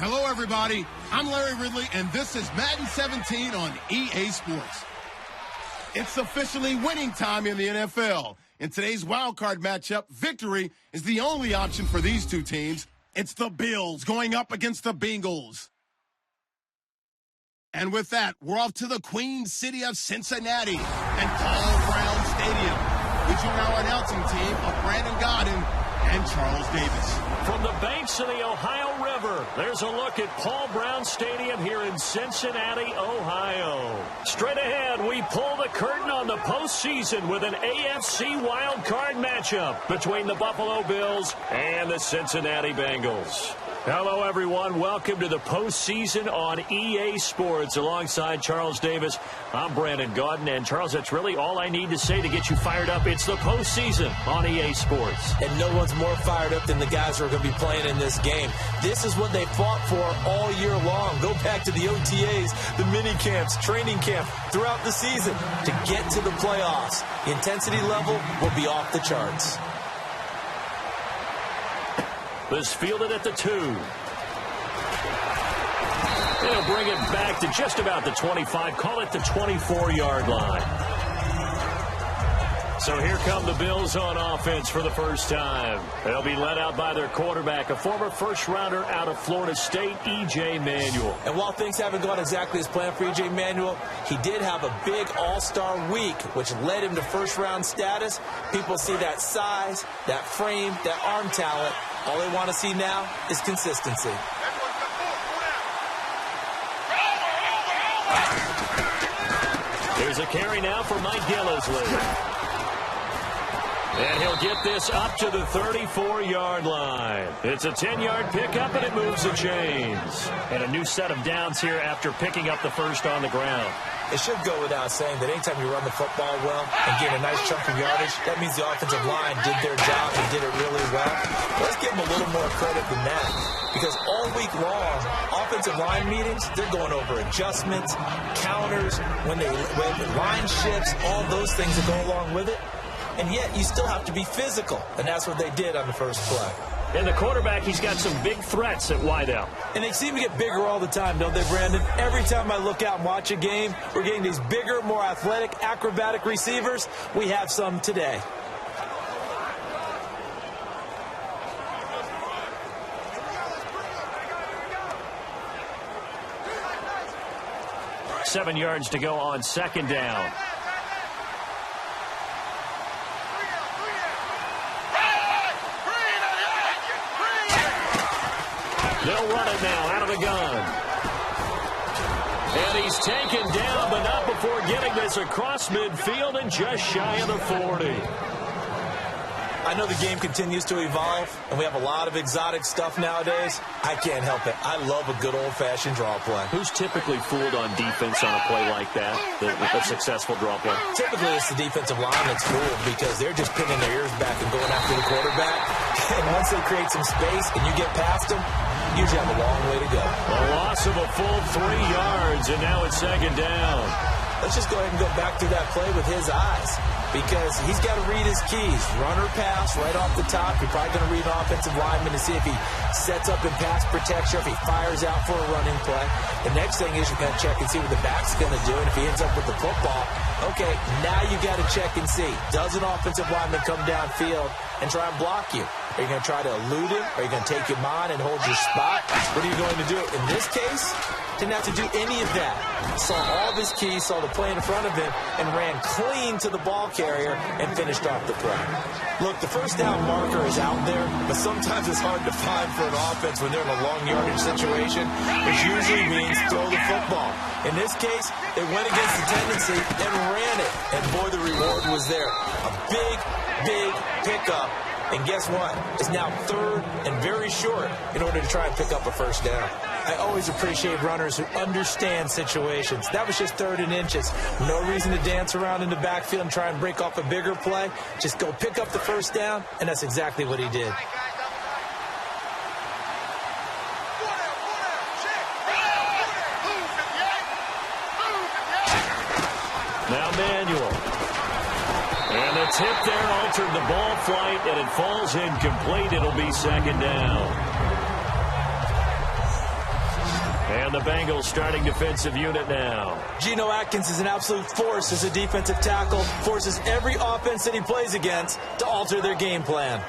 Hello, everybody. I'm Larry Ridley, and this is Madden 17 on EA Sports. It's officially winning time in the NFL. In today's wildcard matchup, victory is the only option for these two teams. It's the Bills going up against the Bengals. And with that, we're off to the Queen City of Cincinnati and Paul Brown Stadium. We join our announcing team of Brandon Godden and Charles Davis. From the banks of the Ohio River, there's a look at Paul Brown Stadium here in Cincinnati, Ohio. Straight ahead, we pull the curtain on the postseason with an AFC wildcard matchup between the Buffalo Bills and the Cincinnati Bengals. Hello, everyone. Welcome to the postseason on EA Sports. Alongside Charles Davis, I'm Brandon Gaudin. And, Charles, that's really all I need to say to get you fired up. It's the postseason on EA Sports. And no one's more fired up than the guys who are going to be playing in this game. This is what they fought for all year long. Go back to the OTAs, the mini camps, training camp throughout the season to get to the playoffs. The intensity level will be off the charts. This fielded at the 2. They'll bring it back to just about the 25. Call it the 24-yard line. So here come the Bills on offense for the first time. They'll be led out by their quarterback, a former first-rounder out of Florida State, E.J. Manuel. And while things haven't gone exactly as planned for E.J. Manuel, he did have a big all-star week, which led him to first-round status. People see that size, that frame, that arm talent. All they want to see now is consistency. There's a carry now for Mike Gillisley. And he'll get this up to the 34-yard line. It's a 10-yard pickup, and it moves the chains. And a new set of downs here after picking up the first on the ground. It should go without saying that anytime you run the football well and get a nice chunk of yardage, that means the offensive line did their job and did it really well. Let's give them a little more credit than that, because all week long, offensive line meetings, they're going over adjustments, counters, when line shifts, all those things that go along with it. And yet you still have to be physical, and that's what they did on the first play. And the quarterback, he's got some big threats at wideout. And they seem to get bigger all the time, don't they, Brandon? Every time I look out and watch a game, we're getting these bigger, more athletic, acrobatic receivers. We have some today. Seven yards to go on second down. They'll run it now out of the gun. And he's taken down, but not before getting this across midfield and just shy of the 40. I know the game continues to evolve, and we have a lot of exotic stuff nowadays. I can't help it. I love a good old-fashioned draw play. Who's typically fooled on defense on a play like that, a successful draw play? Typically, it's the defensive line that's fooled because they're just pinning their ears back and going after the quarterback. And once they create some space and you get past them, you usually have a long way to go. A loss of a full 3 yards, and now it's second down. Let's just go ahead and go back through that play with his eyes, because he's got to read his keys. Run or pass right off the top. You're probably going to read an offensive lineman to see if he sets up in pass protection, if he fires out for a running play. The next thing is you're going to check and see what the back's going to do, and if he ends up with the football, okay, now you got to check and see. Does an offensive lineman come downfield and try and block you? Are you going to try to elude him? Are you going to take him on and hold your spot? What are you going to do? In this case, didn't have to do any of that. Saw all of his keys, saw the play in front of him, and ran clean to the ball carrier and finished off the play. Look, the first down marker is out there, but sometimes it's hard to find for an offense when they're in a long yardage situation, which usually means throw the football. In this case, they went against the tendency and ran it. And boy, the reward was there. A big, big pickup. And guess what? It's now third and very short in order to try and pick up a first down. I always appreciate runners who understand situations. That was just third and inches. No reason to dance around in the backfield and try and break off a bigger play. Just go pick up the first down, and that's exactly what he did. Now Manuel. And the tip there altered the ball flight, and it falls incomplete. It'll be second down. And the Bengals starting defensive unit now. Geno Atkins is an absolute force as a defensive tackle. Forces every offense that he plays against to alter their game plan.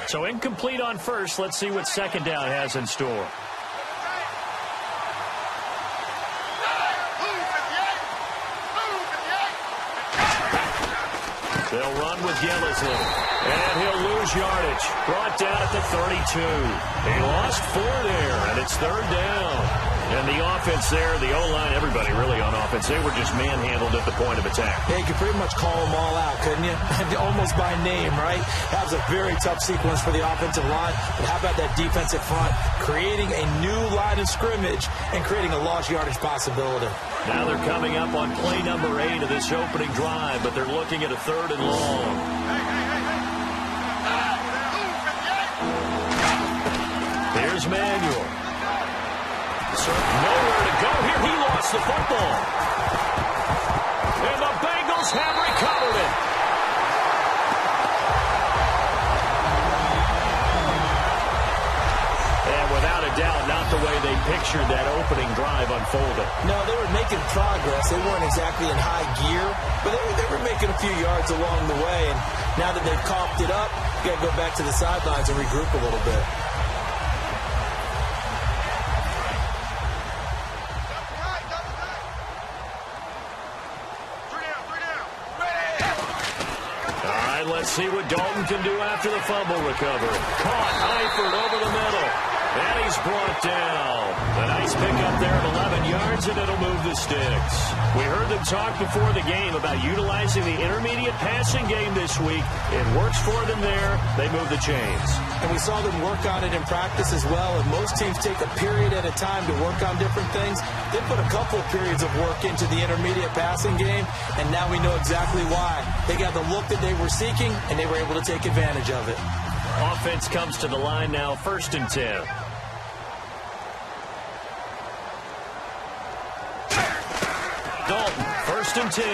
So incomplete on first. Let's see what second down has in store. They'll run with Gillisley. And he'll lose yardage. Brought down at the 32. He lost 4 there, and it's third down. And the offense there, the O-line, everybody really on offense, they were just manhandled at the point of attack. Yeah, you could pretty much call them all out, couldn't you? Almost by name, right? That was a very tough sequence for the offensive line. But how about that defensive front? Creating a new line of scrimmage and creating a lost yardage possibility. Now they're coming up on play number 8 of this opening drive, but they're looking at a 3rd and long. Here's Manuel. Nowhere to go here. He lost the football. And the Bengals have recovered it. And without a doubt, not the way they pictured that opening drive unfolded. No, they were making progress. They weren't exactly in high gear, but they were making a few yards along the way. And now that they've coughed it up, you got to go back to the sidelines and regroup a little bit. Let's see what Dalton can do after the fumble recovery. Caught, Eifert over the middle. And he's brought down. A nice pickup there at 11 yards, and it'll move the sticks. We heard them talk before the game about utilizing the intermediate passing game this week. It works for them there. They move the chains. And we saw them work on it in practice as well. And most teams take a period at a time to work on different things. They put a couple of periods of work into the intermediate passing game, and now we know exactly why. They got the look that they were seeking, and they were able to take advantage of it. Offense comes to the line now, 1st and 10. Dalton, 1st and 10.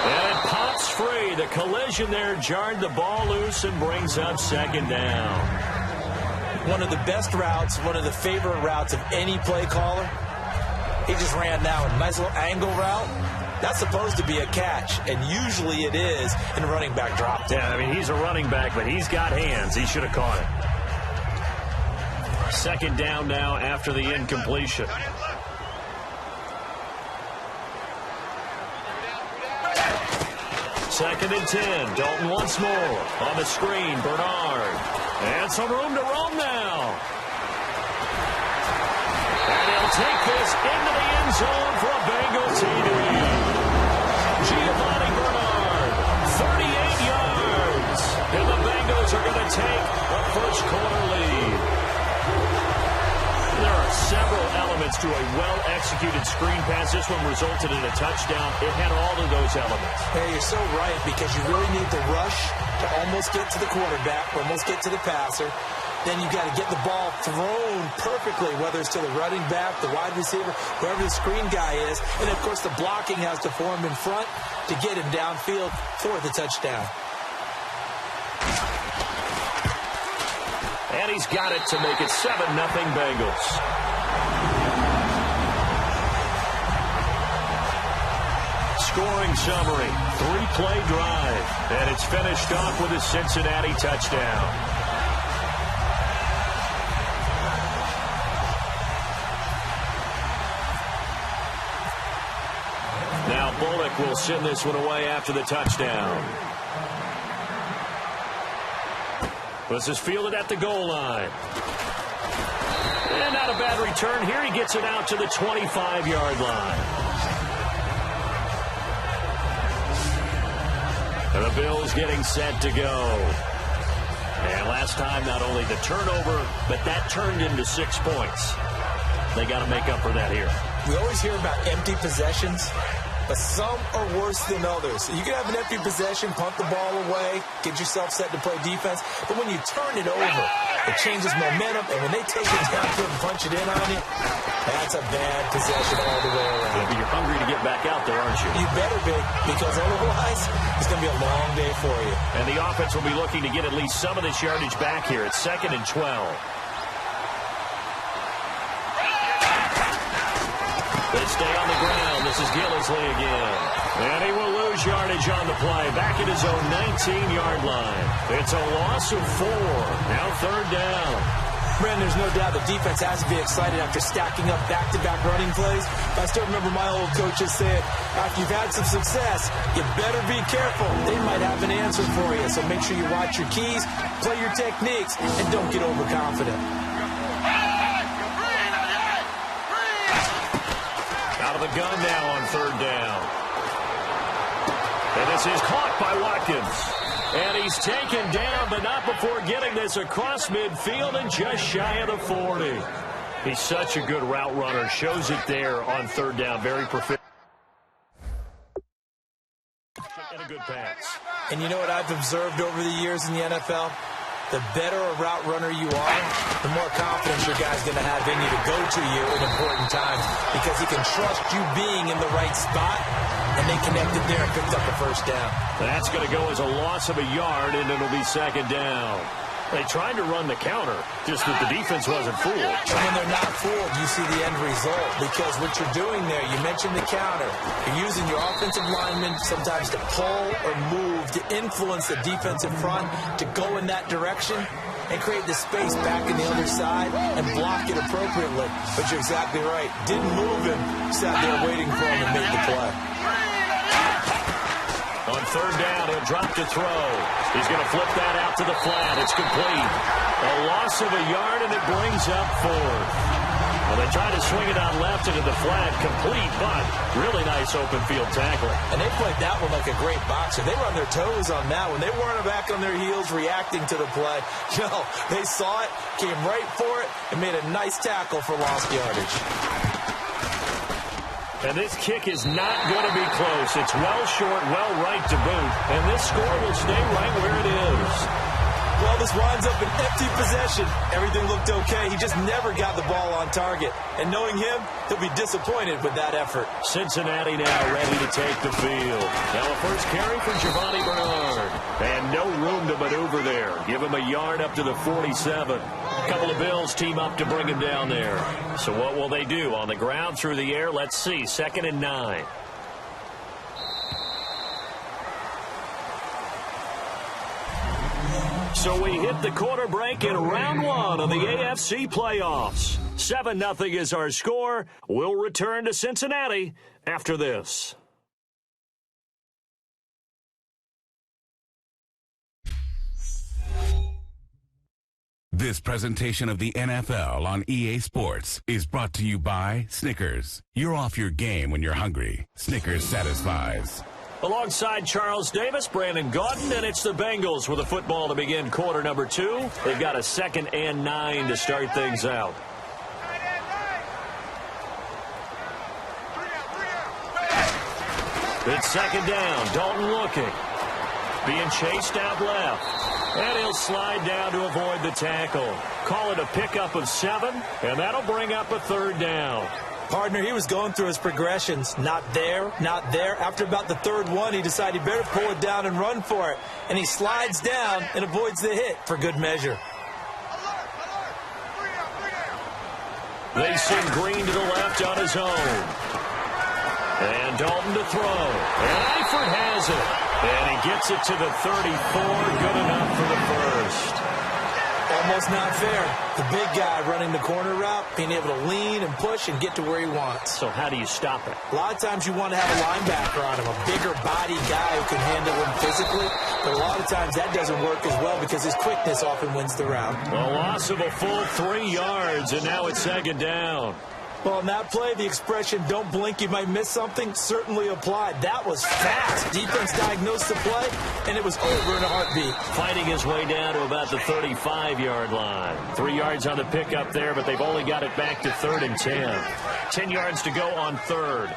And it pops free. The collision there jarred the ball loose and brings up 2nd down. One of the best routes, one of the favorite routes of any play caller. He just ran now a nice little angle route. That's supposed to be a catch, and usually it is, and the running back dropped it. Yeah, I mean, he's a running back, but he's got hands. He should have caught it. 2nd down now after the incompletion. Second and 10. Dalton once more. On the screen, Bernard. And some room to roam now. And he'll take this into the end zone for a Bengal TD. Giovanni Bernard, 38 yards. And the Bengals are going to take a first-quarter lead. There are several elements to a well-executed screen pass. This one resulted in a touchdown. It had all of those elements. Hey, you're so right, because you really need the rush to almost get to the quarterback, almost get to the passer. Then you got to get the ball thrown perfectly, whether it's to the running back, the wide receiver, whoever the screen guy is. And, of course, the blocking has to form in front to get him downfield for the touchdown. And he's got it to make it 7-0 Bengals. Scoring summary, 3-play drive. And it's finished off with a Cincinnati touchdown. Now Bullock will send this one away after the touchdown. This is fielded at the goal line. And not a bad return here. He gets it out to the 25-yard line. And the Bills getting set to go. And last time, not only the turnover, but that turned into 6 points. They got to make up for that here. We always hear about empty possessions, but some are worse than others. You can have an empty possession, punt the ball away, get yourself set to play defense, but when you turn it over, it changes momentum, and when they take it down and punch it in on you, That's a bad possession all the way around. Yeah, but you're hungry to get back out there, aren't you? You better be, because otherwise it's going to be a long day for you. And the offense will be looking to get at least some of this yardage back here. It's 2nd and 12. They stay on the ground. This is Gillisley again. And he will lose yardage on the play. Back at his own 19-yard line. It's a loss of 4. Now 3rd down. Brandon, there's no doubt the defense has to be excited after stacking up back-to-back running plays. I still remember my old coaches saying, after you've had some success, you better be careful. They might have an answer for you. So make sure you watch your keys, play your techniques, and don't get overconfident. Out of the gun now on 3rd down. And this is caught by Watkins. And he's taken down, but not before getting this across midfield and just shy of the 40. He's such a good route runner. Shows it there on 3rd down. Very proficient. And a good pass. And you know what I've observed over the years in the NFL? The better a route runner you are, the more confidence your guy's going to have in you to go to you in important times, because he can trust you being in the right spot, and they connected there and picked up a 1st down. That's going to go as a loss of a yard, and it'll be 2nd down. They tried to run the counter, just that the defense wasn't fooled. And when they're not fooled, you see the end result, because what you're doing there, you mentioned the counter. You're using your offensive linemen sometimes to pull or move, to influence the defensive front, to go in that direction and create the space back in the other side and block it appropriately. But you're exactly right. Didn't move him, sat there waiting for him and made the play. On 3rd down, he'll drop to throw. He's going to flip that out to the flat. It's complete. A loss of a yard, and it brings up 4th. Well, they tried to swing it out left into the flat. Complete, but really nice open field tackle. And they played that one like a great boxer. They were on their toes on that one. They weren't back on their heels reacting to the play. No, they saw it, came right for it, and made a nice tackle for lost yardage. And this kick is not going to be close. It's well short, well right to boot. And this score will stay right where it is. Well, this winds up an empty possession. Everything looked okay. He just never got the ball on target. And knowing him, he'll be disappointed with that effort. Cincinnati now ready to take the field. Now a first carry for Giovanni Bernard. And no room to maneuver there. Give him a yard up to the 47. A couple of Bills team up to bring him down there. So what will they do? On the ground, through the air? Let's see. 2nd and 9. So we hit the quarter break in round 1 of the AFC playoffs. 7-0 is our score. We'll return to Cincinnati after this. This presentation of the NFL on EA Sports is brought to you by Snickers. You're off your game when you're hungry. Snickers satisfies. Alongside Charles Davis, Brandon Gaudin, and it's the Bengals with a football to begin quarter number 2. They've got a 2nd and 9 to start things out. It's 2nd down. Dalton looking. Being chased out left. And he'll slide down to avoid the tackle. Call it a pickup of 7, and that'll bring up a 3rd down. Partner, he was going through his progressions. Not there, not there. After about the 3rd one, he decided he better pull it down and run for it. And he slides down and avoids the hit for good measure. They send Green to the left on his own. And Dalton to throw. And Eifert has it. And he gets it to the 34. Good enough for the first. Almost not fair. The big guy running the corner route, being able to lean and push and get to where he wants. So how do you stop it? A lot of times you want to have a linebacker on him, a bigger body guy who can handle him physically. But a lot of times that doesn't work as well because his quickness often wins the route. A loss of a full 3 yards, and now it's 2nd down. Well, on that play, the expression, don't blink, you might miss something, certainly applied. That was fast. Defense diagnosed the play, and it was over in a heartbeat. Fighting his way down to about the 35-yard line. 3 yards on the pickup there, but they've only got it back to 3rd and 10. 10 yards to go on 3rd.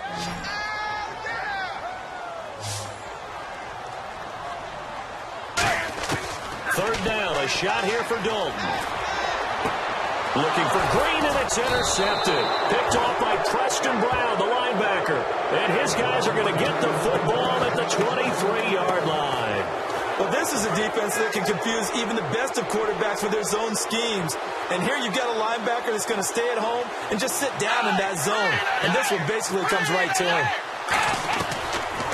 Third down, a shot here for Dalton. Looking for Green, and it's intercepted. Picked off by Preston Brown, the linebacker. And his guys are going to get the football at the 23-yard line. Well, this is a defense that can confuse even the best of quarterbacks with their zone schemes. And here you've got a linebacker that's going to stay at home and just sit down in that zone. And this one basically comes right to him.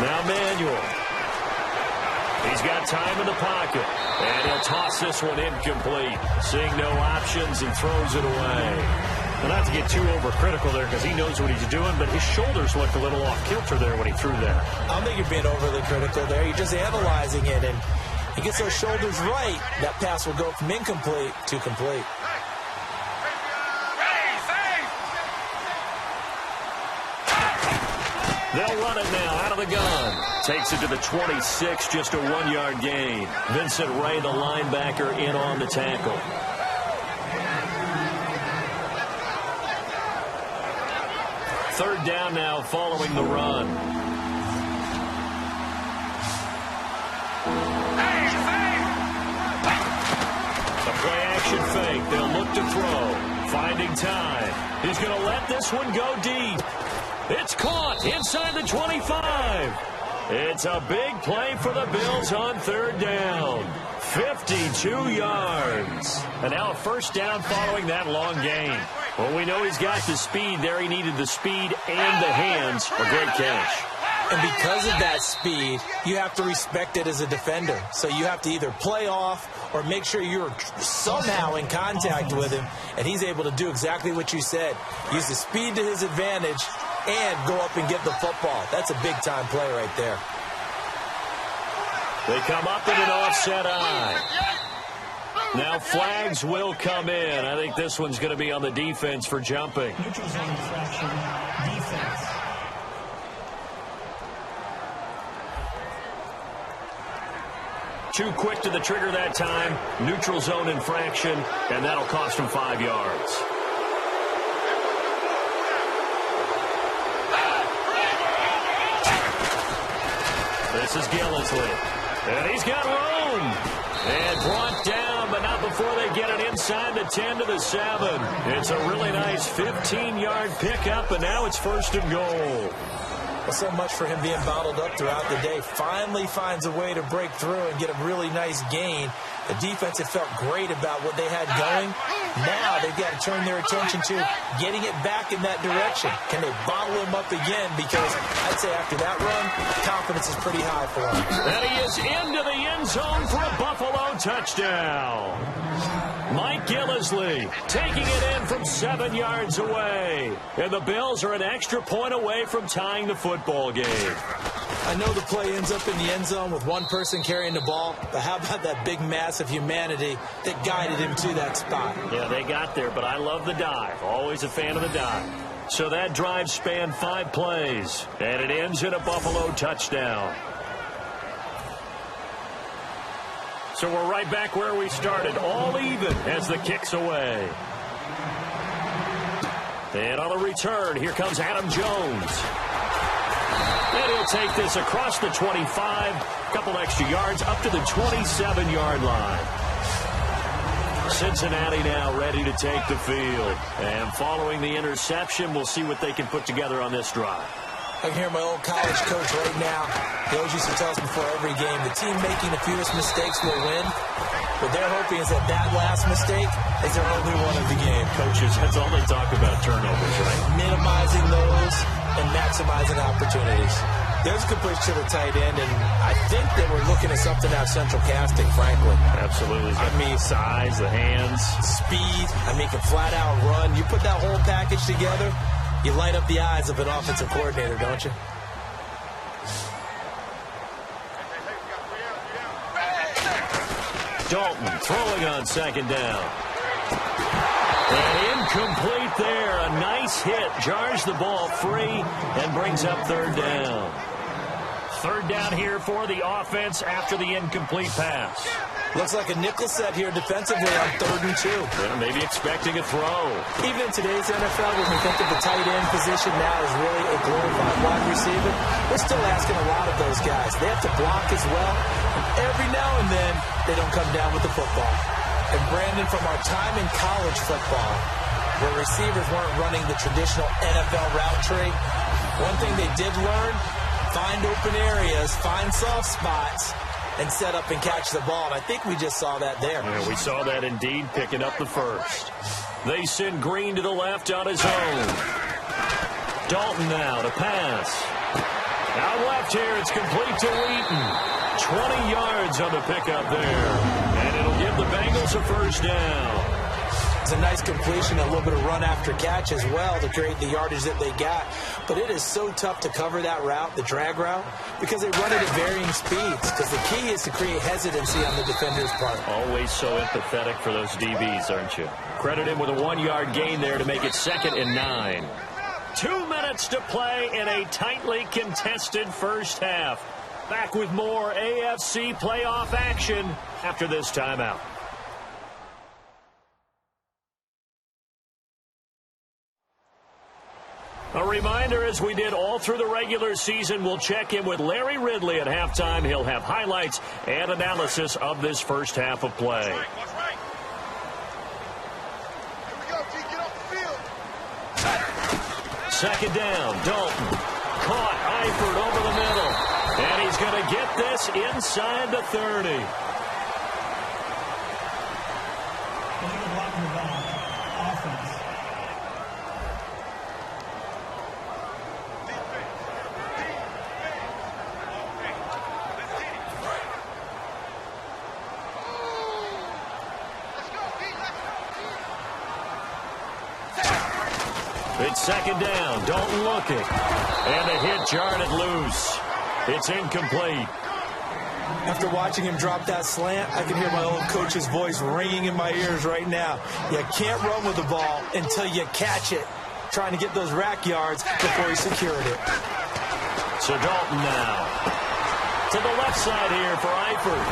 Now Manuel. He's got time in the pocket. And he'll toss this one incomplete. Seeing no options, he throws it away. Well, not to get too overcritical there because he knows what he's doing, but his shoulders looked a little off kilter there when he threw there. I don't think you're being overly critical there. You're just analyzing it, and he gets those shoulders right. That pass will go from incomplete to complete. They'll run it now out of the gun. Takes it to the 26, just a 1-yard gain. Vincent Ray, the linebacker, in on the tackle. Third down now following the run. A play-action fake. They'll look to throw. Finding time. He's going to let this one go deep. It's caught inside the 25. It's a big play for the Bills on third down. 52 yards. And now a first down following that long gain. Well, we know he's got the speed there. He needed the speed and the hands. A great catch. And because of that speed, you have to respect it as a defender. So you have to either play off or make sure you're somehow in contact with him. And he's able to do exactly what you said. Use the speed to his advantage and go up and get the football. That's a big-time play right there. They come up in an offset eye. Now flags will come in. I think this one's going to be on the defense for jumping. Neutral zone infraction, defense. Too quick to the trigger that time. Neutral zone infraction, and that'll cost him 5 yards. This is Gillisley. And he's got room. And brought down, but not before they get it inside the 10 to the 7. It's a really nice 15-yard pickup, and now it's first and goal. Well, so much for him being bottled up throughout the day. Finally finds a way to break through and get a really nice gain. The defense had felt great about what they had going. Now they've got to turn their attention to getting it back in that direction. Can they bottle him up again? Because I'd say after that run, confidence is pretty high for him. And he is into the end zone for a Buffalo touchdown. Mike Gillisley taking it in from 7 yards away. And the Bills are an extra point away from tying the football game. I know the play ends up in the end zone with one person carrying the ball, but how about that big mass of humanity that guided him to that spot? Yeah, they got there, but I love the dive. Always a fan of the dive. So that drive spanned 5 plays, and it ends in a Buffalo touchdown. So we're right back where we started, all even as the kick's away. And on the return, here comes Adam Jones. And he'll take this across the 25, a couple extra yards, up to the 27-yard line. Cincinnati now ready to take the field. And following the interception, we'll see what they can put together on this drive. I can hear my old college coach right now. He always used to tell us before every game, the team making the fewest mistakes will win. What they're hoping is that last mistake is their only one of the game. Coaches, that's all they talk about, turnovers, right? Minimizing those and maximizing opportunities. There's a completion to the tight end, and I think that we're looking at something out of central casting, frankly. Absolutely. I mean, size, the hands. Speed. I mean, can flat out run. You put that whole package together, you light up the eyes of an offensive coordinator, don't you? Dalton throwing on second down. And incomplete there. A nice hit. Jars the ball free and brings up third down. Third down here for the offense after the incomplete pass. Looks like a nickel set here defensively on 3rd and 2. Well, maybe expecting a throw. Even in today's NFL, when we think of the tight end position now as really a glorified wide receiver, we're still asking a lot of those guys. They have to block as well. And every now and then, they don't come down with the football. And Brandon, from our time in college football, where receivers weren't running the traditional NFL route tree, one thing they did learn, find open areas, find soft spots, and set up and catch the ball. And I think we just saw that there. Yeah, we saw that indeed, picking up the first. They send Green to the left on his own. Dalton now to pass. Out left here, it's complete to Wheaton. 20 yards on the pickup there. And it'll give the Bengals a first down. It's a nice completion, a little bit of run after catch as well to create the yardage that they got. But it is so tough to cover that route, the drag route, because they run it at varying speeds. Because the key is to create hesitancy on the defender's part. Always so empathetic for those DBs, aren't you? Credit him with a 1-yard gain there to make it 2nd and 9. 2 minutes to play in a tightly contested first half. Back with more AFC playoff action after this timeout. A reminder, as we did all through the regular season, we'll check in with Larry Ridley at halftime. He'll have highlights and analysis of this first half of play. Second down, Dalton. Caught, Eifert over the middle. And he's going to get this inside the 30. Blocking the ball. Offense. It's second down. Dalton looking. And a hit jarred it loose. It's incomplete. After watching him drop that slant, I can hear my old coach's voice ringing in my ears right now. You can't run with the ball until you catch it. Trying to get those rack yards before he secured it. So Dalton now. To the left side here for Eifert.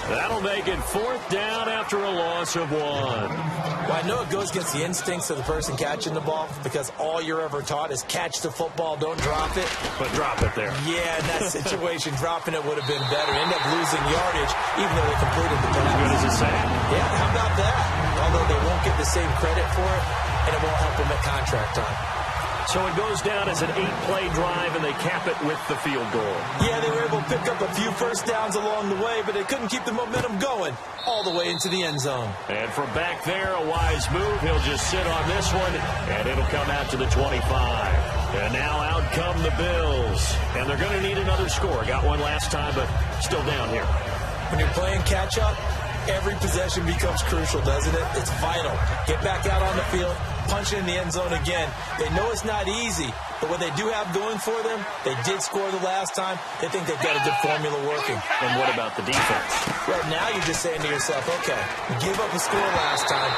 That'll make it 4th down after a loss of 1. Well, I know it goes against the instincts of the person catching the ball because all you're ever taught is catch the football, don't drop it. But drop it there. Yeah, in that situation, dropping it would have been better. End up losing yardage, even though they completed the pass. As good as it sounds. Yeah, how about that? Although they won't get the same credit for it, and it won't help them at contract time. So it goes down as an 8-play drive, and they cap it with the field goal. Yeah, they were able to pick up a few first downs along the way, but they couldn't keep the momentum going all the way into the end zone. And from back there, a wise move. He'll just sit on this one, and it'll come out to the 25. And now out come the Bills. And they're going to need another score. Got one last time, but still down here. When you're playing catch-up, every possession becomes crucial, doesn't it? It's vital. Get back out on the field, punch it in the end zone again. They know it's not easy, but what they do have going for them, they did score the last time. They think they've got a good formula working. And what about the defense? Right now, you're just saying to yourself, okay, we gave up a score last time.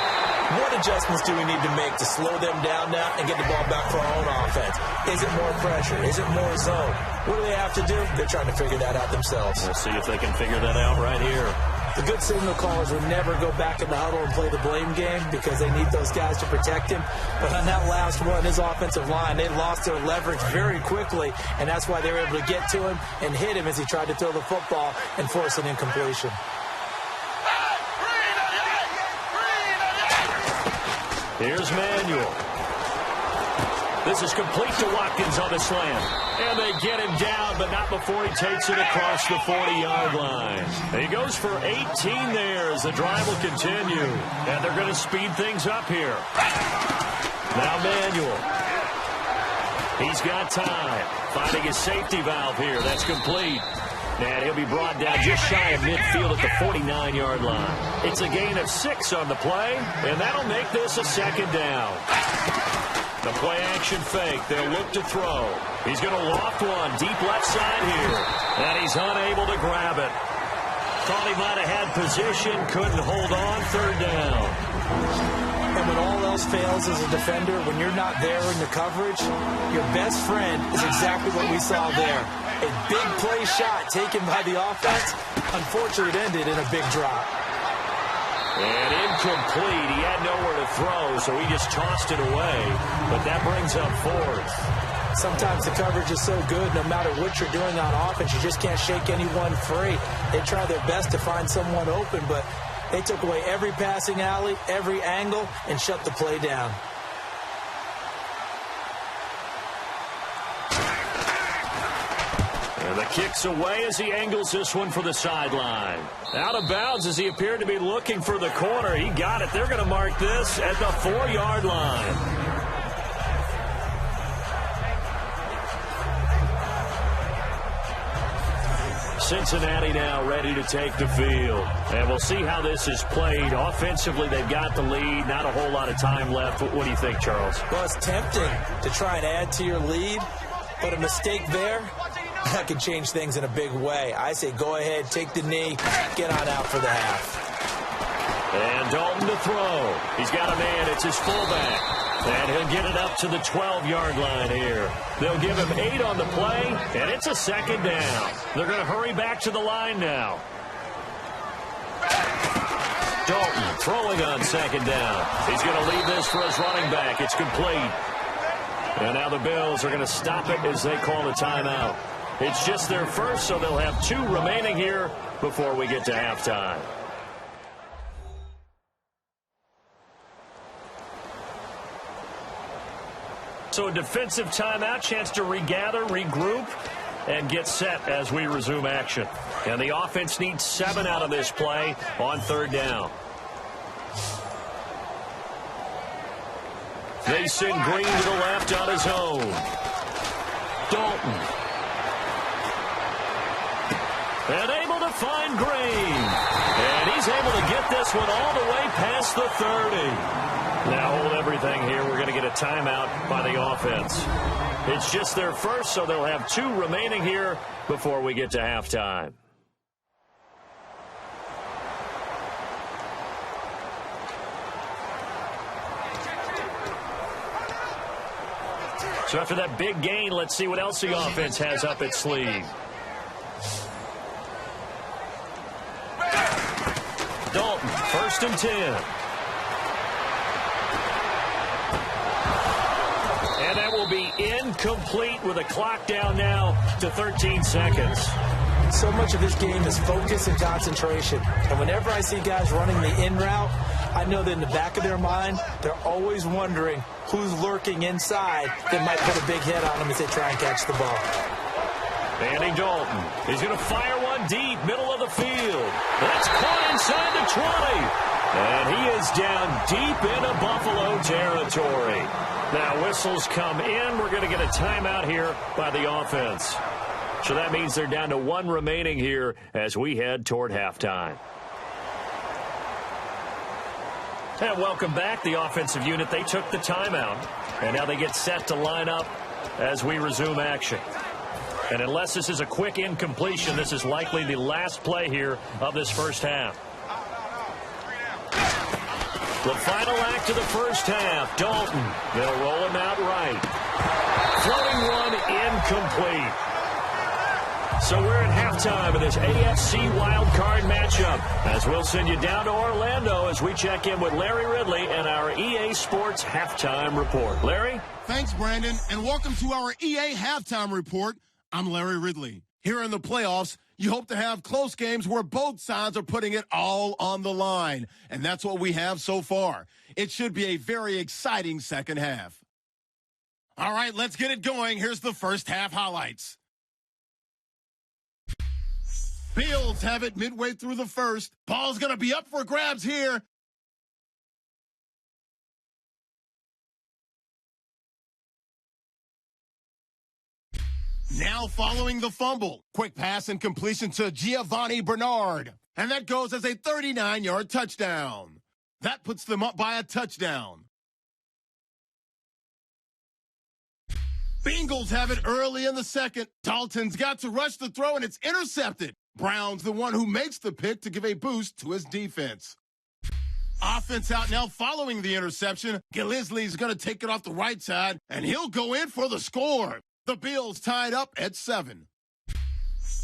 What adjustments do we need to make to slow them down now and get the ball back for our own offense? Is it more pressure? Is it more zone? What do they have to do? They're trying to figure that out themselves. We'll see if they can figure that out right here. The good signal callers would never go back in the huddle and play the blame game because they need those guys to protect him. But on that last one, his offensive line, they lost their leverage very quickly, and that's why they were able to get to him and hit him as he tried to throw the football and force an incompletion. Here's Manuel. This is complete to Watkins on the slant. And they get him down, but not before he takes it across the 40-yard line. He goes for 18 there as the drive will continue. And they're going to speed things up here. Now Manuel. He's got time. Finding his safety valve here. That's complete. And he'll be brought down just shy of midfield at the 49-yard line. It's a gain of 6 on the play, and that'll make this a 2nd down. The play action fake. They'll look to throw. He's going to loft one deep left side here. And he's unable to grab it. Thought he might have had position. Couldn't hold on. 3rd down. And when all else fails as a defender, when you're not there in the coverage, your best friend is exactly what we saw there. A big play shot taken by the offense. Unfortunately, it ended in a big drop. And incomplete. He had nowhere to throw, so he just tossed it away. But that brings up fourth. Sometimes the coverage is so good, no matter what you're doing on offense, you just can't shake anyone free. They try their best to find someone open, but they took away every passing alley, every angle, and shut the play down. And the kick's away as he angles this one for the sideline. Out of bounds as he appeared to be looking for the corner. He got it. They're going to mark this at the 4-yard line. Cincinnati now ready to take the field. And we'll see how this is played. Offensively, they've got the lead. Not a whole lot of time left. What do you think, Charles? Well, it's tempting to try and add to your lead, but a mistake there, that can change things in a big way. I say go ahead, take the knee, get on out for the half. And Dalton to throw. He's got a man. It's his fullback. And he'll get it up to the 12-yard line here. They'll give him 8 on the play, and it's a second down. They're going to hurry back to the line now. Dalton throwing on second down. He's going to leave this for his running back. It's complete. And now the Bills are going to stop it as they call a timeout. It's just their first, so they'll have 2 remaining here before we get to halftime. So a defensive timeout, chance to regather, regroup, and get set as we resume action. And the offense needs 7 out of this play on 3rd down. They send Green to the left on his own. Dalton. And able to find Green. And he's able to get this one all the way past the 30. Now hold everything here. We're going to get a timeout by the offense. It's just their first, so they'll have 2 remaining here before we get to halftime. So after that big gain, let's see what else the offense has up its sleeve. Dalton, 1st and 10. And that will be incomplete with a clock down now to 13 seconds. So much of this game is focus and concentration. And whenever I see guys running the in route, I know that in the back of their mind, they're always wondering who's lurking inside that might put a big hit on them as they try and catch the ball. Andy Dalton. He's going to fire one deep, middle of the field. That's caught inside the 20. And he is down deep into Buffalo territory. Now whistles come in. We're going to get a timeout here by the offense. So that means they're down to 1 remaining here as we head toward halftime. And welcome back, the offensive unit. They took the timeout, and now they get set to line up as we resume action. And unless this is a quick incompletion, this is likely the last play here of this first half. The final act of the first half, Dalton. They'll roll him out right. Floating one, incomplete. So we're at halftime of this AFC wildcard matchup as we'll send you down to Orlando as we check in with Larry Ridley and our EA Sports Halftime Report. Larry? Thanks, Brandon, and welcome to our EA Halftime Report. I'm Larry Ridley. Here in the playoffs, you hope to have close games where both sides are putting it all on the line, and that's what we have so far. It should be a very exciting second half. All right, let's get it going. Here's the first half highlights. Bills have it midway through the first. Ball's going to be up for grabs here. Now following the fumble. Quick pass and completion to Giovanni Bernard. And that goes as a 39-yard touchdown. That puts them up by a touchdown. Bengals have it early in the second. Dalton's got to rush the throw, and it's intercepted. Brown's the one who makes the pick to give a boost to his defense. Offense out now following the interception. Gillislee's going to take it off the right side, and he'll go in for the score. The Bills tied up at 7.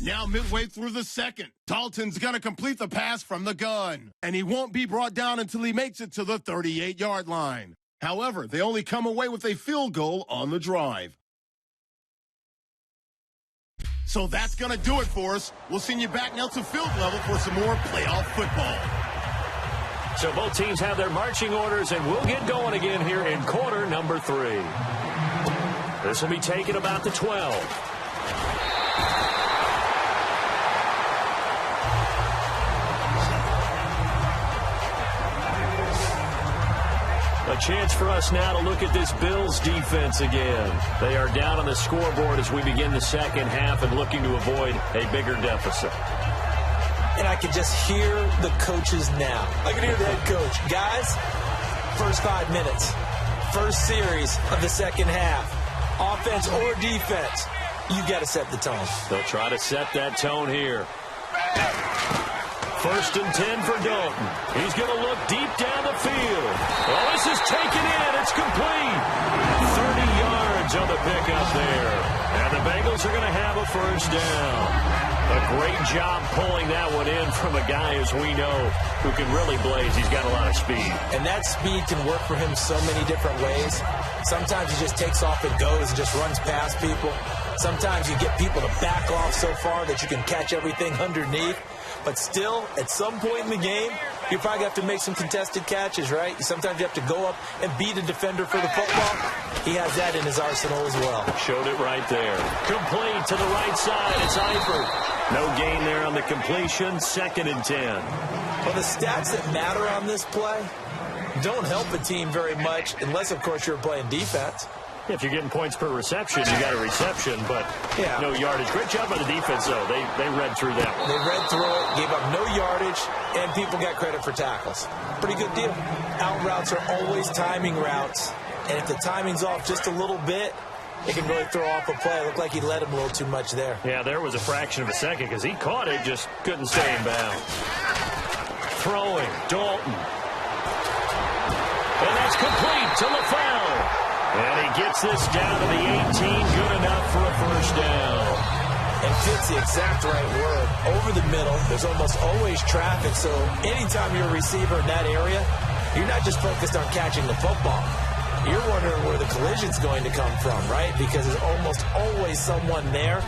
Now midway through the second, Dalton's going to complete the pass from the gun, and he won't be brought down until he makes it to the 38-yard line. However, they only come away with a field goal on the drive. So that's going to do it for us. We'll send you back now to field level for some more playoff football. So both teams have their marching orders, and we'll get going again here in quarter number 3. This will be taken about the 12. A chance for us now to look at this Bills defense again. They are down on the scoreboard as we begin the second half and looking to avoid a bigger deficit. And I can just hear the coaches now. I can hear the head coach. Guys, first 5 minutes, first series of the second half, offense or defense, you got to set the tone. They'll try to set that tone here. First and 10 for Dalton. He's going to look deep down the field. Oh, this is taken in. It's complete. 30 yards on the pickup there. And the Bengals are going to have a first down. A great job pulling that one in from a guy, as we know, who can really blaze. He's got a lot of speed. And that speed can work for him so many different ways. Sometimes he just takes off and goes and just runs past people. Sometimes you get people to back off so far that you can catch everything underneath. But still, at some point in the game, you probably have to make some contested catches, right? Sometimes you have to go up and beat a defender for the football. He has that in his arsenal as well. Showed it right there. Complete to the right side. It's Eifert. No gain there on the completion. Second and 10. Well, the stats that matter on this play don't help a team very much unless, of course, you're playing defense. If you're getting points per reception, you got a reception, but no yardage. Great job by the defense, though. They read through that one. They read through it, gave up no yardage, and people got credit for tackles. Pretty good deal. Out routes are always timing routes, and if the timing's off just a little bit, it can really throw off a play. It looked like he let him a little too much there. Yeah, there was a fraction of a second because he caught it, just couldn't stay in bounds. Throwing, Dalton. And that's complete to LaFell. And he gets this down to the 18, good enough for a first down. And fits the exact right word. Over the middle, there's almost always traffic, so anytime you're a receiver in that area, you're not just focused on catching the football. You're wondering where the collision's going to come from, right? Because there's almost always someone there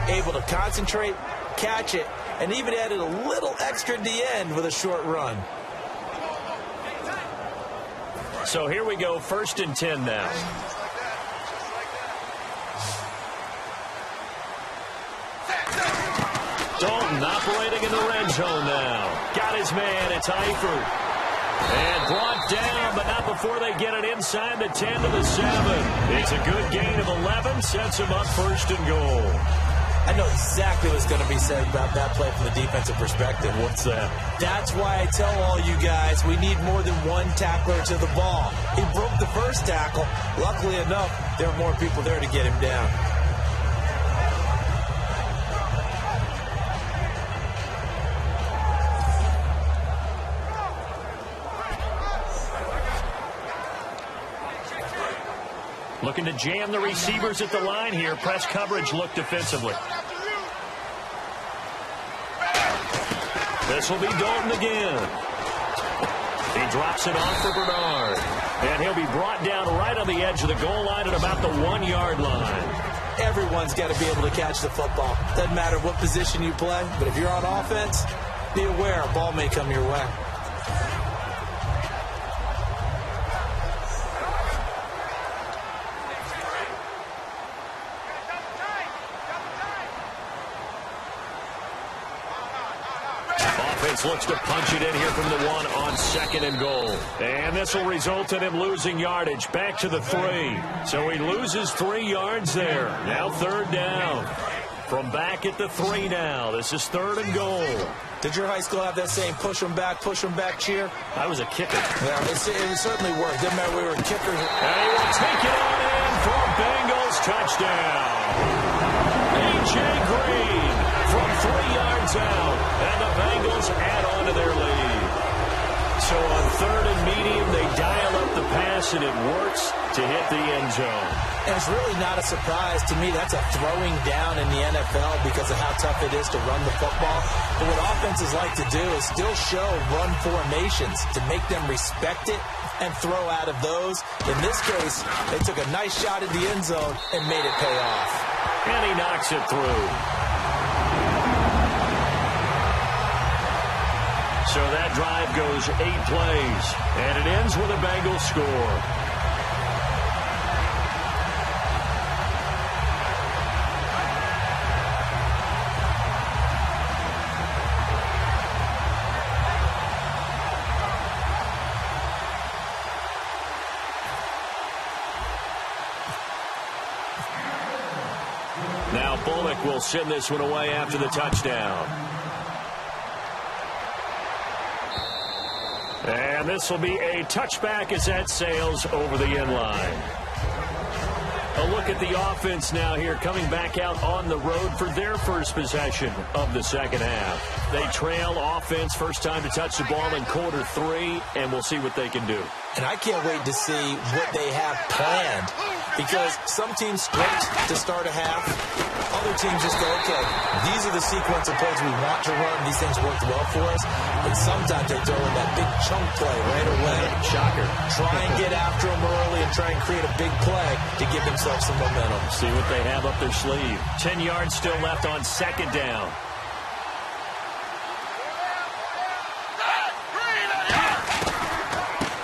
able to concentrate, catch it, and even added a little extra at the end with a short run. So here we go, first and 10 now. Dalton operating in the red zone now. Got his man, it's Eifert. And brought down, but not before they get it inside the 10 to the 7. It's a good gain of 11, sets him up first and goal. I know exactly what's going to be said about that play from the defensive perspective. What's that? That's why I tell all you guys we need more than one tackler to the ball. He broke the first tackle. Luckily enough, there are more people there to get him down. Looking to jam the receivers at the line here. Press coverage look defensively. This will be Dalton again. He drops it off for Bernard. And he'll be brought down right on the edge of the goal line at about the 1-yard line. Everyone's got to be able to catch the football. Doesn't matter what position you play, but if you're on offense, be aware a ball may come your way. Looks to punch it in here from the 1 on second and goal. And this will result in him losing yardage back to the 3. So he loses 3 yards there. Now third down. From back at the 3 now. This is third and goal. Did your high school have that same push 'em back cheer? I was a kicker. Yeah, it certainly worked. Didn't matter we were kickers. And he will take it on in for a Bengals touchdown. A.J. Green from 3 yards out. And the Bengals add on to their lead. So on third and medium, they dial up the pass pass, and it works to hit the end zone. And it's really not a surprise to me. That's a throwing down in the NFL because of how tough it is to run the football. But what offenses like to do is still show run formations to make them respect it and throw out of those. In this case, they took a nice shot at the end zone and made it pay off. And he knocks it through. So that drive goes 8 plays, and it ends with a Bengals score. Now Bullock will send this one away after the touchdown. And this will be a touchback as that sails over the end line. A look at the offense now here, coming back out on the road for their first possession of the second half. They trail offense, first time to touch the ball in quarter 3, and we'll see what they can do. And I can't wait to see what they have planned, because some teams script to start a half. Other teams just go, okay, these are the sequence of plays we want to run. These things worked well for us. But sometimes they throw in that big chunk play right away. Shocker. Try and get after them early and try and create a big play to give themselves some momentum. See what they have up their sleeve. 10 yards still left on second down.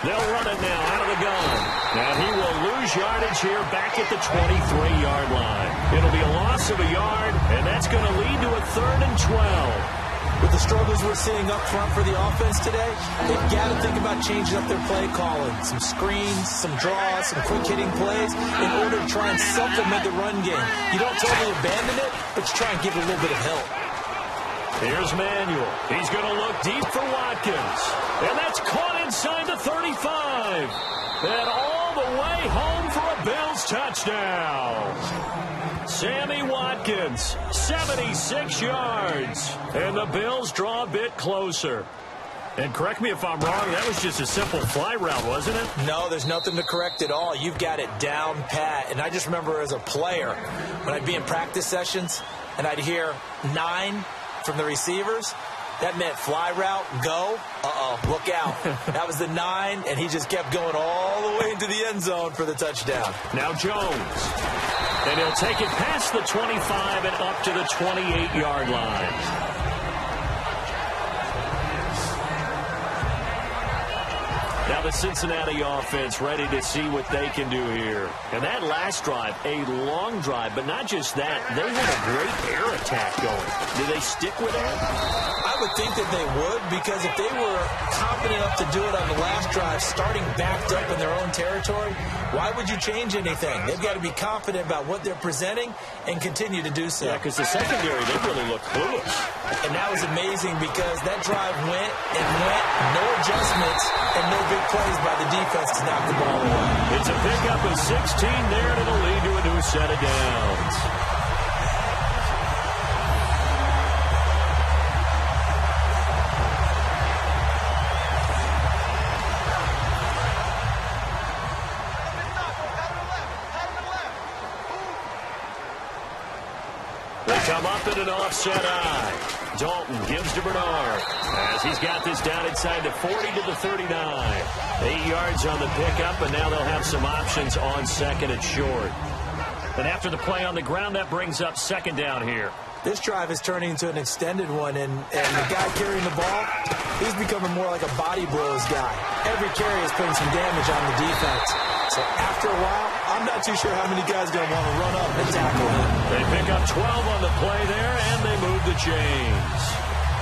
They'll run it now out of the gun. Now he will lose yardage here back at the 23-yard line. It'll be a loss of a yard, and that's going to lead to a 3rd and 12. With the struggles we're seeing up front for the offense today, they've got to think about changing up their play calling. Some screens, some draws, some quick-hitting plays in order to try and supplement the run game. You don't totally abandon it, but you try and give it a little bit of help. Here's Manuel. He's going to look deep for Watkins. And that's caught inside the 35. And all the way home for a Bills touchdown. Sammy Watkins, 76 yards. And the Bills draw a bit closer. And correct me if I'm wrong, that was just a simple fly route, wasn't it? No, there's nothing to correct at all. You've got it down pat. And I just remember as a player, when I'd be in practice sessions and I'd hear 9 from the receivers, that meant fly route, go, look out. That was the 9, and he just kept going all the way into the end zone for the touchdown. Now Jones. And he'll take it past the 25 and up to the 28-yard line. Now the Cincinnati offense ready to see what they can do here. And that last drive, a long drive, but not just that. They had a great air attack going. Do they stick with that? I would think that they would, because if they were confident enough to do it on the last drive, starting backed up in their own territory, why would you change anything? They've got to be confident about what they're presenting and continue to do so. Yeah, because the secondary, they really look clueless. And that was amazing because that drive went and went, no adjustments, and no big plays by the defense to knock the ball away. It's a pickup of 16 there, and it'll lead to a new set of downs. They come up in an offset eye. Dalton gives to Bernard as he's got this down inside the 40 to the 39. 8 yards on the pickup, and now they'll have some options on second and short. And after the play on the ground, that brings up second down here. This drive is turning into an extended one, and the guy carrying the ball, he's becoming more like a body blows guy. Every carry is putting some damage on the defense. So after a while, I'm not too sure how many guys are going to want to run up and tackle him. They pick up 12 on the play there, and they move the chains.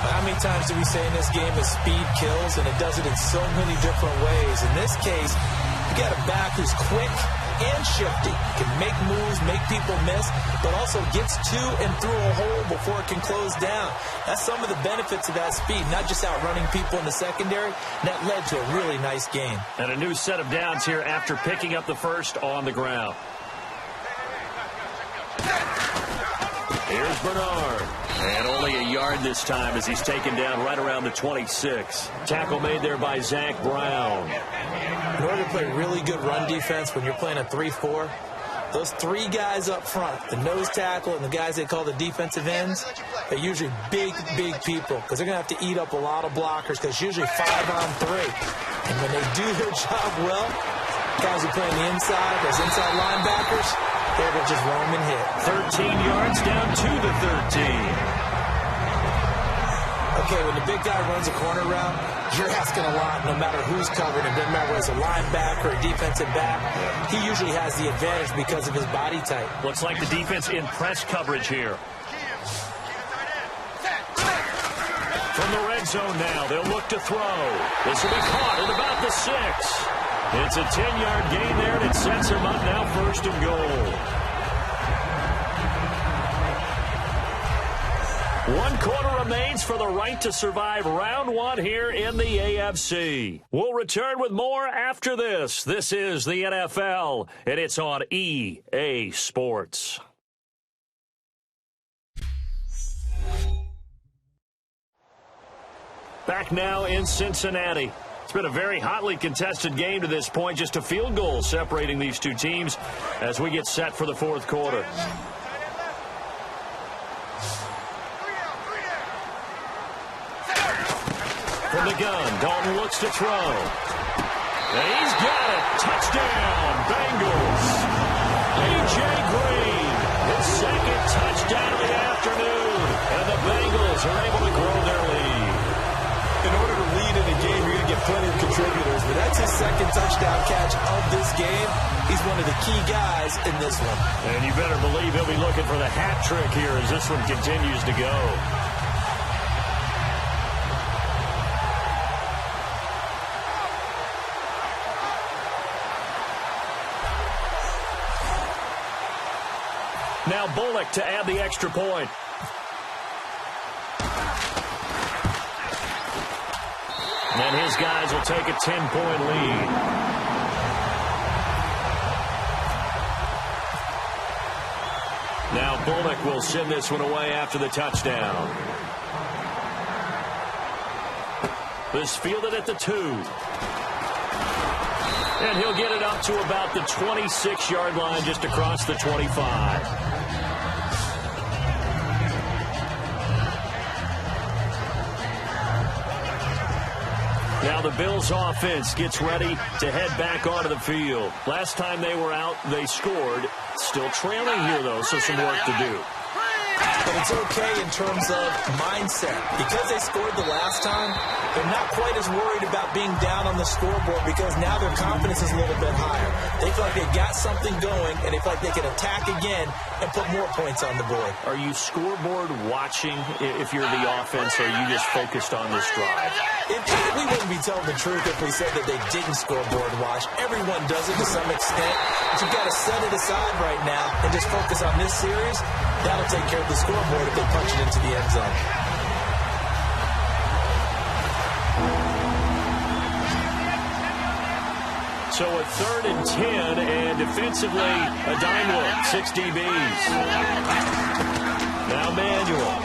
How many times do we say in this game that speed kills, and it does it in so many different ways? In this case, you got a back who's quick and shifty, can make moves, make people miss, but also gets to and through a hole before it can close down. That's some of the benefits of that speed, not just outrunning people in the secondary. And that led to a really nice game. And a new set of downs here after picking up the first on the ground. Here's Bernard. And only a yard this time as he's taken down right around the 26. Tackle made there by Zach Brown. In order to play really good run defense when you're playing a 3-4, those three guys up front, the nose tackle and the guys they call the defensive ends, they're usually big, big people because they're going to have to eat up a lot of blockers because it's usually 5-on-3. And when they do their job well, guys who play on the inside, those inside linebackers, they're going to just roam and hit. 13 yards down to the 13. Okay, when the big guy runs a corner route, you're asking a lot no matter who's covered. It doesn't matter whether it's a linebacker or a defensive back. He usually has the advantage because of his body type. Looks like the defense in press coverage here. From the red zone now, they'll look to throw. This will be caught at about the 6. It's a 10-yard gain there, and it sets him up now 1st and goal. 1 quarter remains for the right to survive round 1 here in the AFC. We'll return with more after this. This is the NFL, and it's on EA Sports. Back now in Cincinnati. It's been a very hotly contested game to this point. Just a field goal separating these two teams as we get set for the 4th quarter. From the gun, Dalton looks to throw. And he's got it. Touchdown, Bengals. A.J. Green, his 2nd touchdown of the afternoon. And the Bengals are able to grow their lead. In order to lead in a game, you're going to get plenty of contributors. But that's his 2nd touchdown catch of this game. He's one of the key guys in this one. And you better believe he'll be looking for the hat trick here as this one continues to go. Now Bullock to add the extra point. And his guys will take a 10-point lead. Now Bullock will send this one away after the touchdown. This fielded at the 2. And he'll get it up to about the 26-yard line, just across the 25. Now the Bills offense gets ready to head back onto the field. Last time they were out, they scored. Still trailing here, though, so some work to do. But it's okay in terms of mindset. Because they scored the last time, they're not quite as worried about being down on the scoreboard because now their confidence is a little bit higher. They feel like they got something going, and they feel like they can attack again and put more points on the board. Are you scoreboard watching if you're the offense, or are you just focused on this drive? We wouldn't be telling the truth if we said that they didn't scoreboard watch. Everyone does it to some extent. But you've got to set it aside right now and just focus on this series. That'll take care of the scoreboard if they punch it into the end zone. So a 3rd and 10, and defensively, a dime look, 6 DBs. Now Manuel.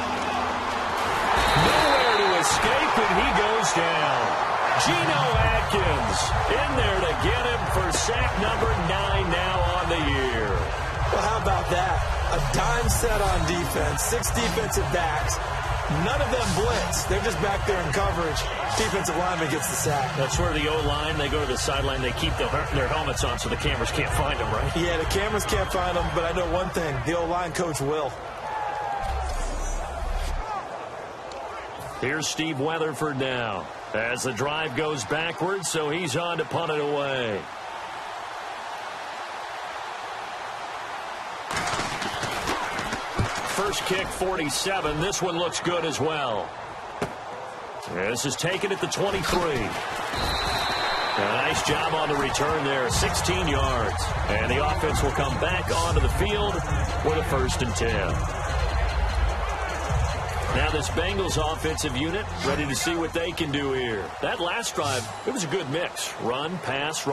Nowhere to escape, and he goes down. Geno Atkins in there to get him for sack number 9 now on the year. Well, how about that? A dime set on defense, 6 defensive backs. None of them blitz. They're just back there in coverage. Defensive lineman gets the sack. That's where the O-line, they go to the sideline, they keep their helmets on so the cameras can't find them, right? Yeah, the cameras can't find them, but I know one thing. The O-line coach will. Here's Steve Weatherford now as the drive goes backwards, so he's on to punt it away. First kick, 47. This one looks good as well. This is taken at the 23. A nice job on the return there, 16 yards. And the offense will come back onto the field with a 1st and 10. Now this Bengals offensive unit ready to see what they can do here. That last drive, it was a good mix. Run, pass,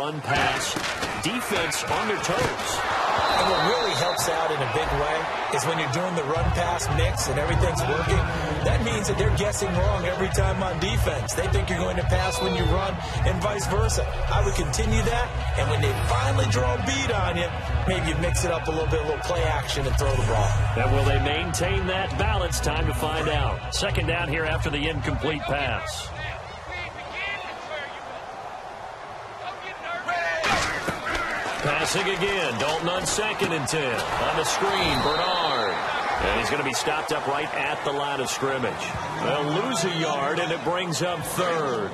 defense on their toes. And what really helps out in a big way is when you're doing the run-pass mix and everything's working, that means that they're guessing wrong every time on defense. They think you're going to pass when you run and vice versa. I would continue that, and when they finally draw a beat on you, maybe you mix it up a little bit, a little play action and throw the ball. And will they maintain that balance? Time to find out. Second down here after the incomplete pass. Passing again. Dalton on 2nd and 10. On the screen, Bernard. And he's going to be stopped up right at the line of scrimmage. They'll lose a yard, and it brings up 3rd.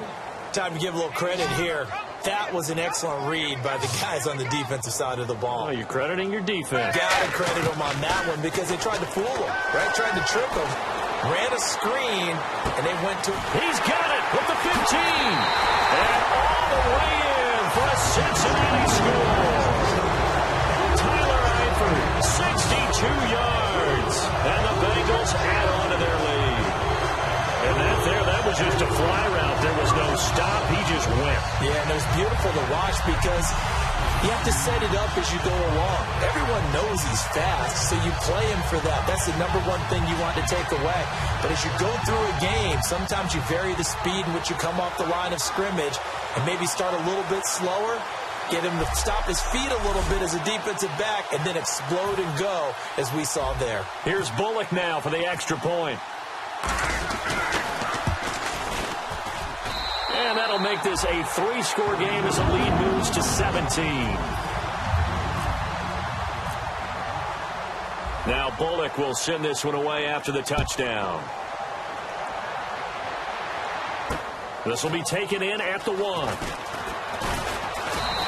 Time to give a little credit here. That was an excellent read by the guys on the defensive side of the ball. Oh, you're crediting your defense. Got to credit them on that one because they tried to fool them, right? Tried to trick them. Ran a screen, and they went to... He's got it with the 15. And all the way in for a Cincinnati score. Tyler Eifert, 62 yards. And the Bengals add on to their lead. And that was just a fly route. There was no stop. He just went. Yeah, and it was beautiful to watch because you have to set it up as you go along. Everyone knows he's fast, so you play him for that. That's the number one thing you want to take away. But as you go through a game, sometimes you vary the speed in which you come off the line of scrimmage and maybe start a little bit slower, get him to stop his feet a little bit as a defensive back, and then explode and go, as we saw there. Here's Bullock now for the extra point. And that'll make this a 3-score game as the lead moves to 17. Now Bullock will send this one away after the touchdown. This will be taken in at the 1.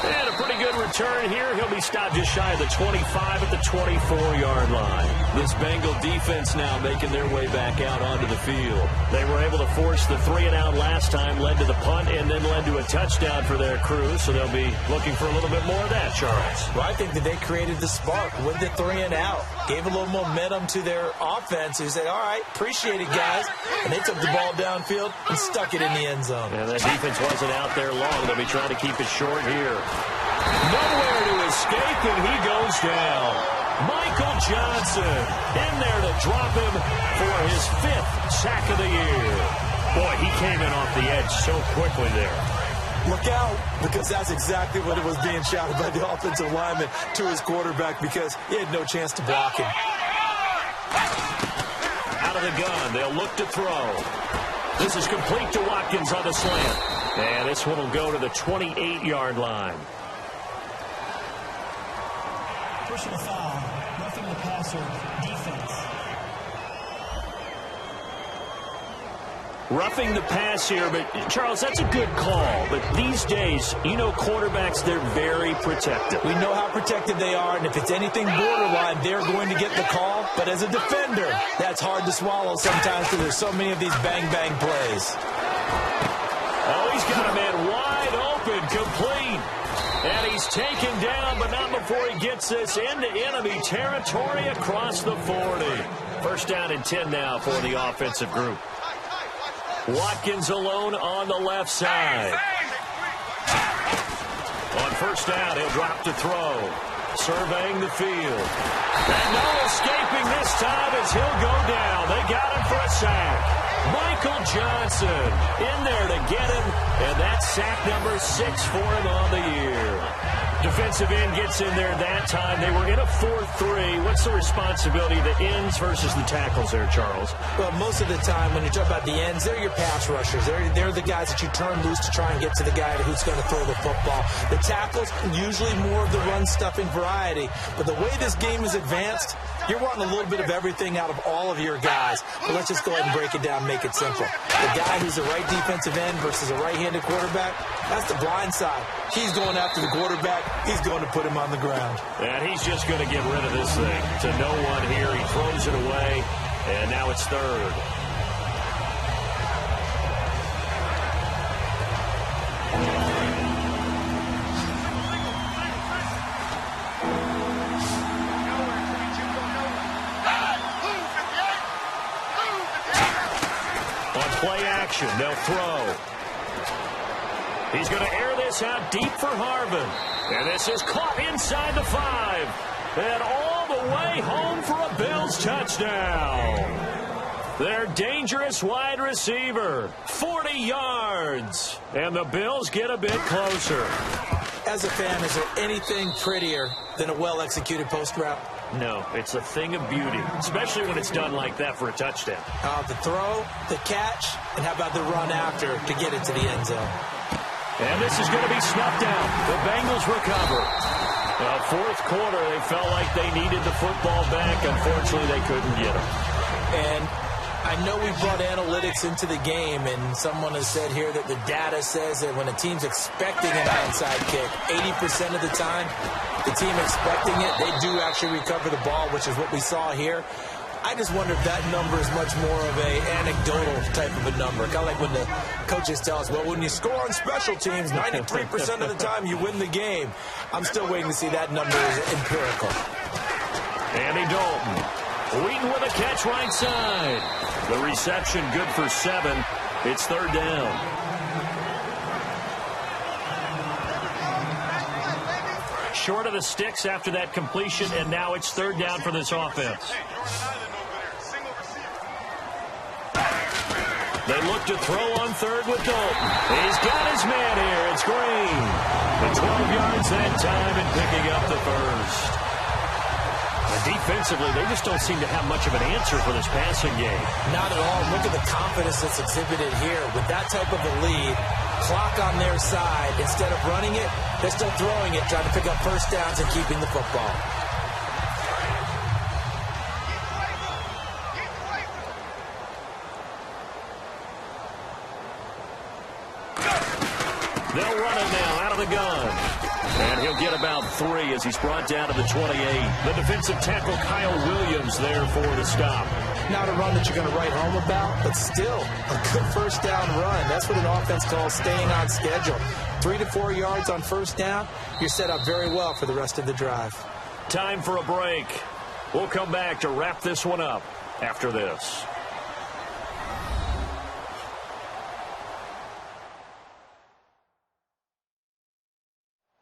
And a pretty good return here. He'll be stopped just shy of the 25 at the 24-yard line. This Bengal defense now making their way back out onto the field. They were able to force the 3-and-out last time, led to the punt, and then led to a touchdown for their crew. So they'll be looking for a little bit more of that, Charles. Well, I think that they created the spark with the 3-and-out. Gave a little momentum to their offense. Who said, all right, appreciate it, guys. And they took the ball downfield and stuck it in the end zone. And that defense wasn't out there long. They'll be trying to keep it short here. Nowhere to escape, and he goes down. Michael Johnson in there to drop him for his 5th sack of the year. Boy, he came in off the edge so quickly there. Look out, because that's exactly what it was being shouted by the offensive lineman to his quarterback because he had no chance to block him. Out of the gun, they'll look to throw. This is complete to Watkins on the slant. And this one will go to the 28-yard line. Personal foul, roughing the passer, defense. Roughing the pass here, but Charles, that's a good call. But these days, you know quarterbacks, they're very protective. We know how protected they are, and if it's anything borderline, they're going to get the call. But as a defender, that's hard to swallow sometimes because there's so many of these bang-bang plays. Oh, he's got a man wide open, complete. And he's taken down, but not before he gets this into enemy territory across the 40. First down and 10 now for the offensive group. Watkins alone on the left side. On first down, he'll drop to throw. Surveying the field. And no escaping this time as he'll go down. They got him for a sack. Michael Johnson in there to get him, and that's sack number 6 for him on the year. Defensive end gets in there that time. They were in a 4-3. What's the responsibility of the ends versus the tackles there, Charles? Well, most of the time when you talk about the ends, they're your pass rushers. They're the guys that you turn loose to try and get to the guy who's going to throw the football. The tackles, usually more of the run-stuffing variety. But the way this game is advanced, you're wanting a little bit of everything out of all of your guys. But let's just go ahead and break it down, make it simple. The guy who's the right defensive end versus a right-handed quarterback, that's the blind side. He's going after the quarterback. He's going to put him on the ground. And he's just going to get rid of this thing. To no one here. He throws it away. And now it's 3rd. On play action, they'll throw. He's going to air this out deep for Harvin. And this is caught inside the 5. And all the way home for a Bills touchdown. Their dangerous wide receiver, 40 yards. And the Bills get a bit closer. As a fan, is there anything prettier than a well-executed post route? No, it's a thing of beauty, especially when it's done like that for a touchdown. The throw, the catch, and how about the run after to get it to the end zone? And this is going to be snuffed out. The Bengals recover. Fourth quarter, they felt like they needed the football back. Unfortunately, they couldn't get it. And I know we brought analytics into the game, and someone has said here that the data says that when a team's expecting an onside kick, 80% of the time, the team expecting it, they do actually recover the ball, which is what we saw here. I just wonder if that number is much more of a anecdotal type of a number. Kind of like when the coaches tell us, well, when you score on special teams, 93% of the time you win the game. I'm still waiting to see that number is empirical. Andy Dalton. Wheaton with a catch right side. The reception good for 7. It's third down. Short of the sticks after that completion, and now it's third down for this offense. They look to throw on third with Dalton. He's got his man here. It's Green. The 12 yards that time and picking up the first. Defensively, they just don't seem to have much of an answer for this passing game. Not at all. Look at the confidence that's exhibited here. With that type of a lead, clock on their side, instead of running it, they're still throwing it, trying to pick up first downs and keeping the football. They'll run it now out of the gun. And he'll get about 3 as he's brought down to the 28. The defensive tackle Kyle Williams there for the stop. Not a run that you're going to write home about, but still a good first down run. That's what an offense calls staying on schedule. 3 to 4 yards on first down, you're set up very well for the rest of the drive. Time for a break. We'll come back to wrap this one up after this.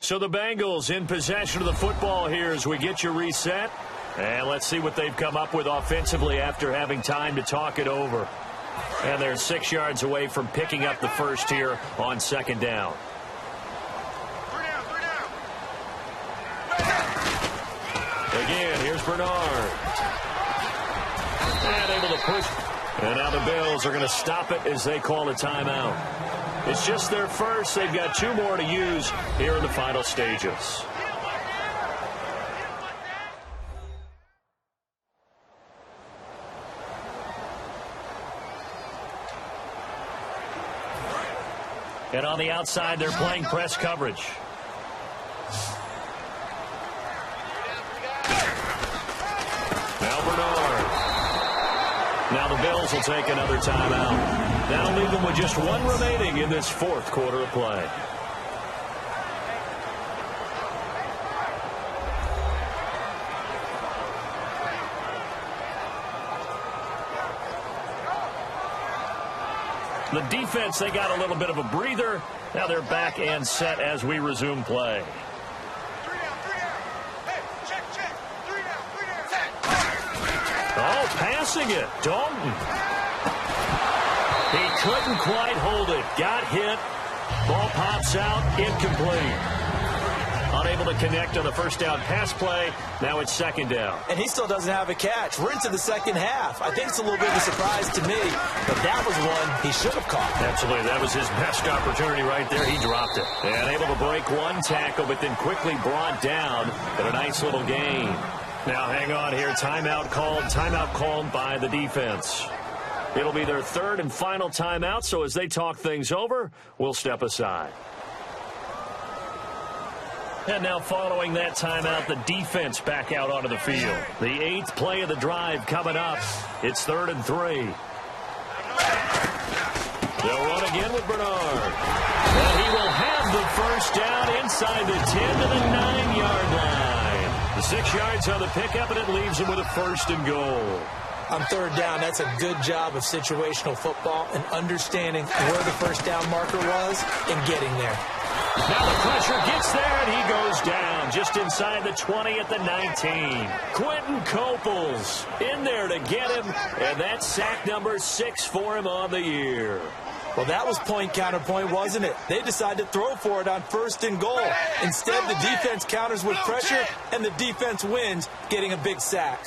So the Bengals in possession of the football here as we get you reset. And let's see what they've come up with offensively after having time to talk it over. And they're 6 yards away from picking up the first here on second down. Again, here's Bernard. And able to push. And now the Bills are going to stop it as they call a timeout. It's just their first. They've got 2 more to use here in the final stages. And on the outside, they're playing press coverage. Now Bernard. Now the Bills will take another timeout. That'll leave them with just 1 remaining in this fourth quarter of play. The defense, they got a little bit of a breather. Now they're back and set as we resume play. Oh, passing it. Dalton. He couldn't quite hold it. Got hit. Ball pops out. Incomplete. Unable to connect on the first down pass play. Now it's second down. And he still doesn't have a catch. We're into the second half. I think it's a little bit of a surprise to me, but that was one he should have caught. Absolutely. That was his best opportunity right there. He dropped it. And able to break 1 tackle, but then quickly brought down in a nice little gain. Now hang on here. Timeout called by the defense. It'll be their third and final timeout, so as they talk things over, we'll step aside. And now following that timeout, the defense back out onto the field. The 8th play of the drive coming up. It's 3rd and 3. They'll run again with Bernard. And he will have the first down inside the 10 to the 9-yard line. The 6 yards on the pickup, and it leaves him with a 1st and goal. On third down, that's a good job of situational football and understanding where the first down marker was and getting there. Now the pressure gets there, and he goes down. him just inside the 20 at the 19. Quentin Coples in there to get him, and that's sack number 6 for him on the year. Well, that was point counterpoint, wasn't it? They decided to throw for it on 1st and goal. Instead, the defense counters with pressure, and the defense wins, getting a big sack.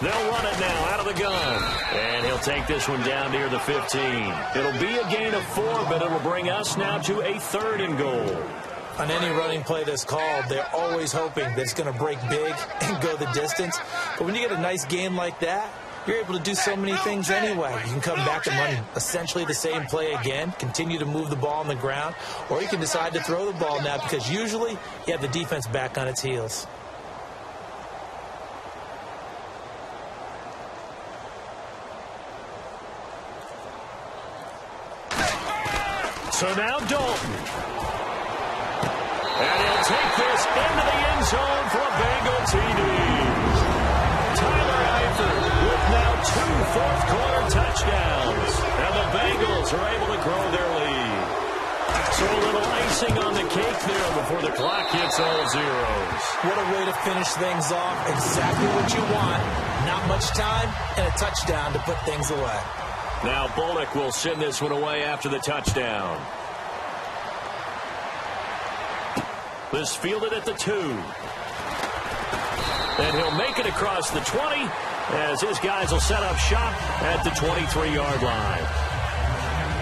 They'll run it now out of the gun. And he'll take this one down near the 15. It'll be a gain of 4, but it'll bring us now to a 3rd and goal. On any running play that's called, they're always hoping that it's going to break big and go the distance. But when you get a nice game like that, you're able to do so many things anyway. You can come back and run essentially the same play again, continue to move the ball on the ground, or you can decide to throw the ball now because usually you have the defense back on its heels. So now Dalton. And he'll take this into the end zone for a Bengal TD. Tyler Eifert with now 2 fourth-quarter touchdowns. And the Bengals are able to grow their lead. So a little icing on the cake there before the clock hits all zeros. What a way to finish things off. Exactly what you want. Not much time and a touchdown to put things away. Now Bullock will send this one away after the touchdown. This fielded at the 2. And he'll make it across the 20 as his guys will set up shop at the 23-yard line.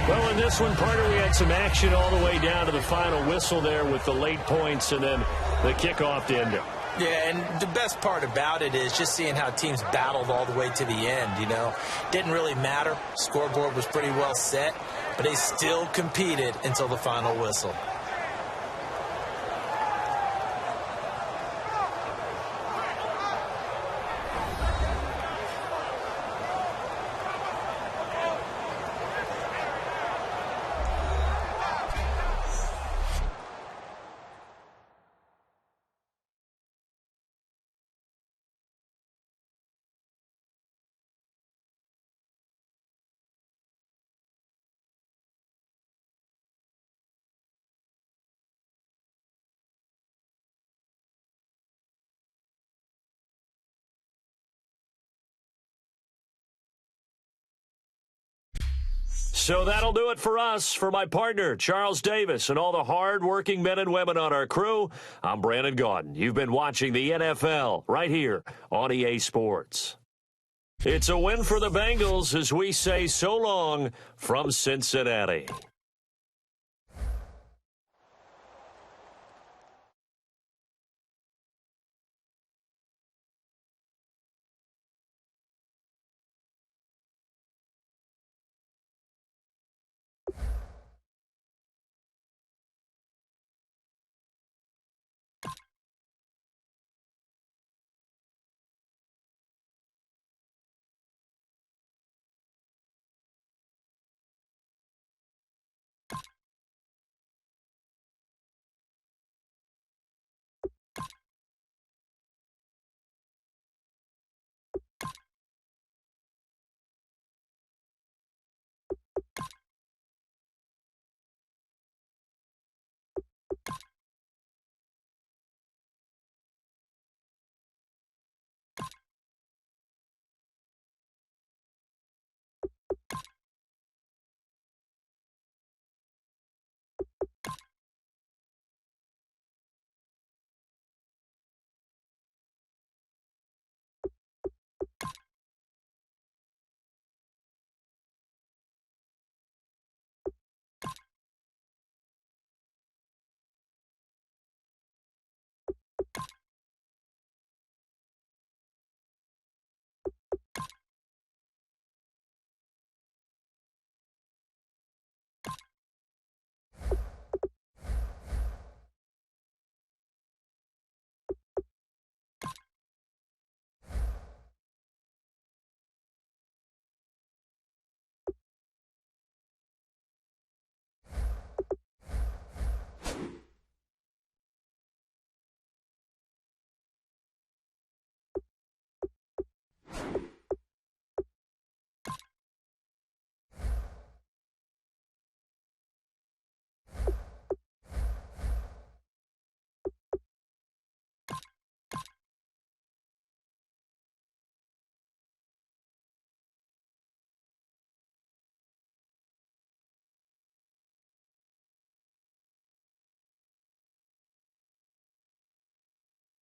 Well, in this one, partner, we had some action all the way down to the final whistle there with the late points and then the kickoff to end it. Yeah, and the best part about it is just seeing how teams battled all the way to the end, you know. Didn't really matter. Scoreboard was pretty well set, but they still competed until the final whistle. So that'll do it for us. For my partner, Charles Davis, and all the hard-working men and women on our crew, I'm Brandon Gaudin. You've been watching the NFL right here on EA Sports. It's a win for the Bengals as we say so long from Cincinnati.